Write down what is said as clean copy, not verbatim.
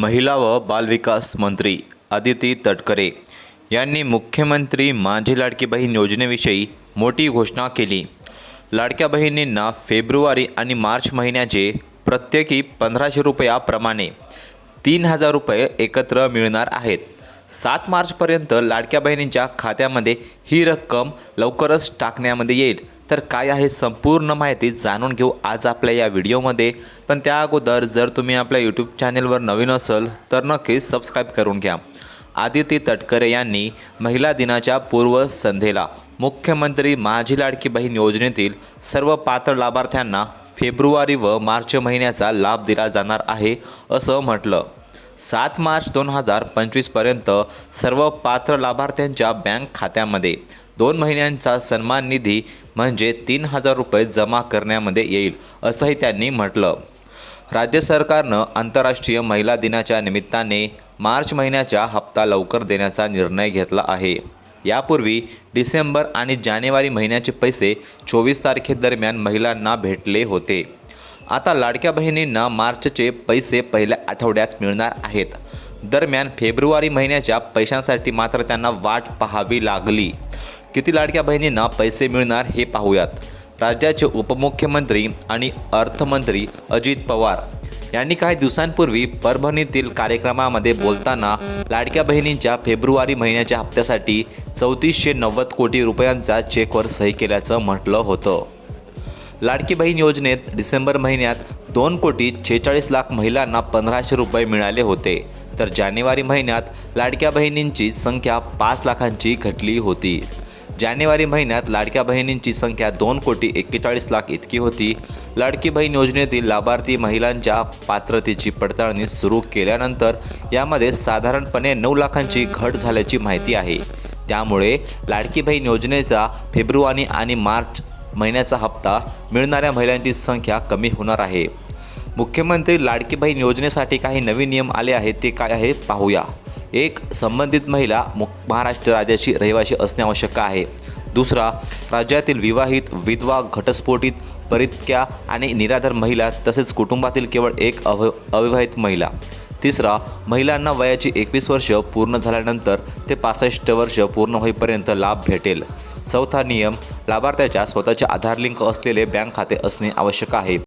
महिला व बालविकास मंत्री अदिती तटकरे यांनी मुख्यमंत्री माझी लाडकी बहीण योजनेविषयी मोठी घोषणा केली। लाडक्या बहिणींना फेब्रुवारी आणि मार्च महिन्याचे प्रत्येकी 1500 रुपयाप्रमाणे 3000 रुपये एकत्र मिळणार आहेत। 7 मार्चपर्यंत लाडक्या बहिणींच्या खात्यामध्ये ही रक्कम लवकरच टाकण्यामध्ये येईल। तर काय आहे संपूर्ण माहिती जाणून घेऊ आज आपल्या या व्हिडिओमध्ये। पण त्या अगोदर जर तुम्ही आपल्या यूट्यूब चॅनलवर नवीन असाल तर नक्कीच सबस्क्राईब करून घ्या। अदिती तटकरे यांनी महिला दिनाच्या पूर्वसंध्येला मुख्यमंत्री माझी लाडकी बहीण योजनेतील सर्व पात्र लाभार्थ्यांना फेब्रुवारी व मार्च महिन्याचा लाभ दिला जाणार आहे असं म्हटलं। 7 मार्च 2025 पर्यंत सर्व पात्र लाभार्थ्यांच्या बँक खात्यामध्ये 2 महिन्यांचा सन्मान निधी म्हणजे 3000 रुपये जमा करण्यामध्ये येईल असंही त्यांनी म्हटलं। राज्य सरकारनं आंतरराष्ट्रीय महिला दिनाच्या निमित्ताने मार्च महिन्याचा हप्ता लवकर देण्याचा निर्णय घेतला आहे। यापूर्वी डिसेंबर आणि जानेवारी महिन्याचे पैसे 24 तारखेदरम्यान महिलांना भेटले होते। आता लाडक्या बहिणींना मार्चचे पैसे पहिल्या आठवड्यात मिळणार आहेत। दरम्यान फेब्रुवारी महिन्याच्या पैशांसाठी मात्र त्यांना वाट पाहावी लागली। किती लाडक्या बहिणींना पैसे मिळणार हे पाहूयात। राज्याचे उपमुख्यमंत्री आणि अर्थमंत्री अजित पवार यांनी काही दिवसांपूर्वी परभणीतील कार्यक्रमामध्ये बोलताना लाडक्या बहिणींच्या फेब्रुवारी महिन्याच्या हप्त्यासाठी 3490 कोटी रुपयांचा चेकवर सही केल्याचं म्हटलं होतं। लाडकी बहीण योजनेत डिसेंबर महिन्यात 2,46,00,000 महिलांना 1500 रुपये मिळाले होते, तर जानेवारी महिन्यात लाडक्या बहिणींची संख्या 5 लाखांची घटली होती। जानेवारी महिन्यात लाडक्या बहिणींची संख्या 2,41,00,000 इतकी होती। लाडकी बहीण योजनेतील लाभार्थी महिलांच्या पात्रतेची पडताळणी सुरू केल्यानंतर यामध्ये साधारणपणे 9 लाखांची घट झाल्याची माहिती आहे। त्यामुळे लाडकी बहीण योजनेचा फेब्रुवारी आणि मार्च महिन्याचा हप्ता मिळणाऱ्या महिलांची संख्या कमी होणार आहे। मुख्यमंत्री लाडकी बहीण योजनेसाठी काही नवीन नियम आले आहेत, ते काय आहे पाहूया। 1. संबंधित महिला महाराष्ट्र राज्याची रहिवासी असणे आवश्यक आहे। 2. राज्यातील विवाहित, विधवा, घटस्फोटित, परित्याग आणि निराधार महिला तसेच कुटुंबातील केवळ एक अविवाहित महिला। 3. महिलांना वयाची 21 वर्ष पूर्ण झाल्यानंतर ते 65 वर्ष पूर्ण होईपर्यंत लाभ भेटेल। 4. नियम लाभार्थ्याच्या स्वतःचे आधार लिंक असलेले बँक खाते असणे आवश्यक आहे।